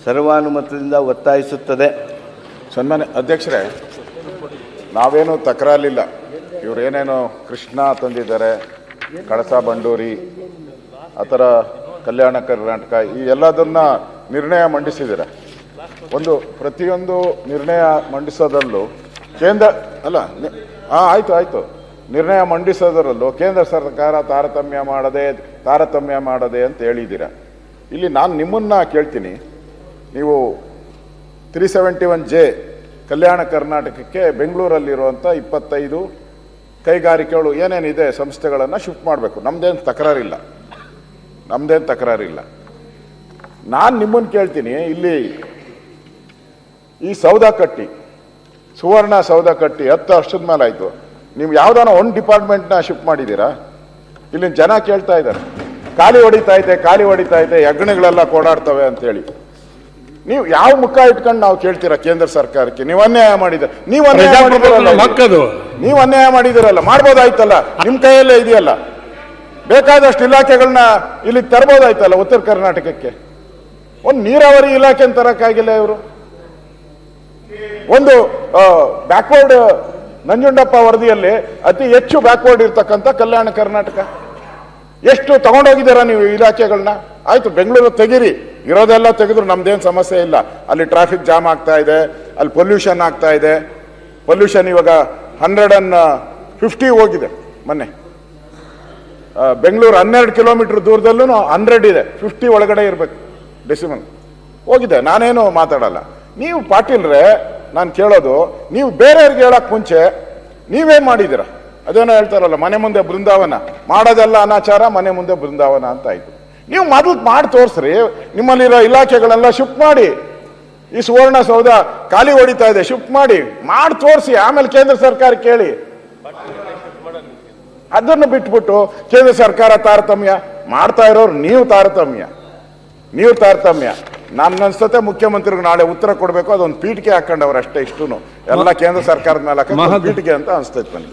ಸರ್ವಾನುಮತದಿಂದ ಒತ್ತಾಯಿಸುತ್ತದೆ. ಸನ್ಮಾನ್ಯ ಅಧ್ಯಕ್ಷರೇ, ನಾವೇನು ತಕರಾಲಿಲ್ಲ. ಇವರೇನೇನು ಕೃಷ್ಣ ತಂದಿದ್ದಾರೆ, ಕಳಸಾ ಬಂಡೂರಿ ಆ ಥರ ಕಲ್ಯಾಣ ಕರ್ನಾಟಕ ಈ ಎಲ್ಲದನ್ನ ನಿರ್ಣಯ ಮಂಡಿಸಿದ್ದಾರೆ. ಪ್ರತಿಯೊಂದು ನಿರ್ಣಯ ಮಂಡಿಸೋದರಲ್ಲೂ ಕೇಂದ್ರ ಆಯಿತು ನಿರ್ಣಯ ಮಂಡಿಸೋದರಲ್ಲೂ ಕೇಂದ್ರ ಸರ್ಕಾರ ತಾರತಮ್ಯ ಮಾಡದೆ ಅಂತ ಹೇಳಿದ್ದೀರ. ಇಲ್ಲಿ ನಾನು ನಿಮ್ಮನ್ನ ಕೇಳ್ತೀನಿ, ನೀವು 371J ಕಲ್ಯಾಣ ಕರ್ನಾಟಕಕ್ಕೆ ಬೆಂಗಳೂರಲ್ಲಿರುವಂಥ 25 ಕೈಗಾರಿಕೆಗಳು ಏನೇನಿದೆ ಸಂಸ್ಥೆಗಳನ್ನು ಶಿಫ್ಟ್ ಮಾಡಬೇಕು. ನಮ್ಮದೇನು ತಕರಾರಿಲ್ಲ. ನಾನು ನಿಮ್ಮನ್ನು ಕೇಳ್ತೀನಿ, ಇಲ್ಲಿ ಈ ಸೌದಕಟ್ಟಿ ಸುವರ್ಣ ಸೌದಕಟ್ಟಿ 10 ವರ್ಷದ ಮೇಲೆ ಆಯಿತು. ನೀವು ಯಾವುದಾನ ಒಂದು ಡಿಪಾರ್ಟ್ಮೆಂಟ್ನ ಶಿಫ್ಟ್ ಮಾಡಿದ್ದೀರಾ? ಇಲ್ಲಿನ ಜನ ಕೇಳ್ತಾ ಇದ್ದಾರೆ, ಖಾಲಿ ಹೊಡಿತಾ ಇದೆ ಯಜ್ಞಗಳೆಲ್ಲ ಕೋಡಾಡ್ತವೆ ಅಂತೇಳಿ. ನೀವು ಯಾವ ಮುಖ ಇಟ್ಕೊಂಡು ನಾವು ಕೇಳ್ತೀರಾ ಕೇಂದ್ರ ಸರ್ಕಾರಕ್ಕೆ? ನೀವು ಅನ್ಯಾಯ ಮಾಡಿದ್ದೀರ, ನೀವು ಅನ್ಯಾಯ ಮಾಡಿದಿರಲ್ಲ, ಮಾಡ್ಬೋದಾಯ್ತಲ್ಲ, ನಿಮ್ಮ ಕೈಯಲ್ಲೇ ಇದೆಯಲ್ಲ. ಬೇಕಾದಷ್ಟು ಇಲಾಖೆಗಳನ್ನ ಇಲ್ಲಿಗೆ ತರ್ಬೋದಾಯ್ತಲ್ಲ ಉತ್ತರ ಕರ್ನಾಟಕಕ್ಕೆ. ಒಂದು ನೀರಾವರಿ ಇಲಾಖೆ ತರಕ್ಕಾಗಿಲ್ಲ ಇವರು. ಒಂದು ಬ್ಯಾಕ್ವರ್ಡ್ ನಂಜುಂಡಪ್ಪ ವರದಿಯಲ್ಲಿ ಅತಿ ಹೆಚ್ಚು ಬ್ಯಾಕ್ವರ್ಡ್ ಇರ್ತಕ್ಕಂಥ ಕಲ್ಯಾಣ ಕರ್ನಾಟಕ. ಎಷ್ಟು ತಗೊಂಡೋಗಿದ್ದೀರಾ ನೀವು ಇಲಾಖೆಗಳನ್ನ? ಆಯ್ತು, ಬೆಂಗಳೂರು ತೆಗೀರಿ, ಇರೋದೆಲ್ಲ ತೆಗೆದ್ರು ನಮ್ದೇನು ಸಮಸ್ಯೆ ಇಲ್ಲ. ಅಲ್ಲಿ ಟ್ರಾಫಿಕ್ ಜಾಮ್ ಆಗ್ತಾ ಇದೆ, ಅಲ್ಲಿ ಪೊಲ್ಯೂಷನ್ ಆಗ್ತಾ ಇದೆ. ಪೊಲ್ಯೂಷನ್ ಇವಾಗ 150 ಹೋಗಿದೆ. ಮೊನ್ನೆ ಬೆಂಗಳೂರು 12 ಕಿಲೋಮೀಟರ್ ದೂರದಲ್ಲೂ 100 ಇದೆ, 50 ಒಳಗಡೆ ಇರಬೇಕು ಡೆಸಿಮಲ್ ಹೋಗಿದೆ. ನಾನೇನು ಮಾತಾಡಲ್ಲ. ನೀವು ಪಾಟೀಲ್ರೆ, ನಾನು ಕೇಳೋದು, ನೀವು ಬೇರೆಯವ್ರಿಗೆ ಹೇಳಕ್ ಮುಂಚೆ ನೀವೇನ್ ಮಾಡಿದ್ದೀರ? ಅದೇನೋ ಹೇಳ್ತಾರಲ್ಲ, ಮನೆ ಮುಂದೆ ಬೃಂದಾವನ, ಮಾಡೋದೆಲ್ಲ ಅನಾಚಾರ, ಮನೆ ಮುಂದೆ ಬೃಂದಾವನ ಅಂತ ಆಯ್ತು. ನೀವು ಮೊದಲು ಮಾಡಿ ತೋರಿಸ್ರಿ. ನಿಮ್ಮಲ್ಲಿರೋ ಇಲಾಖೆಗಳೆಲ್ಲ ಶಿಫ್ಟ್ ಮಾಡಿ. ಈ ಸುವರ್ಣ ಸೌಧ ಖಾಲಿ ಹೊಡಿತಾ ಇದೆ, ಶಿಫ್ಟ್ ಮಾಡಿ ತೋರಿಸಿ. ಆಮೇಲೆ ಕೇಂದ್ರ ಸರ್ಕಾರ ಕೇಳಿ. ಅದನ್ನು ಬಿಟ್ಬಿಟ್ಟು ಕೇಂದ್ರ ಸರ್ಕಾರ ತಾರತಮ್ಯ ಮಾಡ್ತಾ ಇರೋರು ನೀವು ತಾರತಮ್ಯ. ನನ್ನ ಅನ್ಸುತ್ತೆ ಮುಖ್ಯಮಂತ್ರಿಗಳು ನಾಳೆ ಉತ್ತರ ಕೊಡಬೇಕು. ಅದೊಂದು ಪೀಠಿಕೆ ಹಾಕೊಂಡವ್ರು ಅಷ್ಟೇ. ಇಷ್ಟು ಎಲ್ಲ ಕೇಂದ್ರ ಸರ್ಕಾರದ ಮೇಲೆ ಹಾಕೊಂಡು ಪೀಠಿಕೆ ಅಂತ ಅನ್ಸ್ತೈತೆ ನನಗೆ.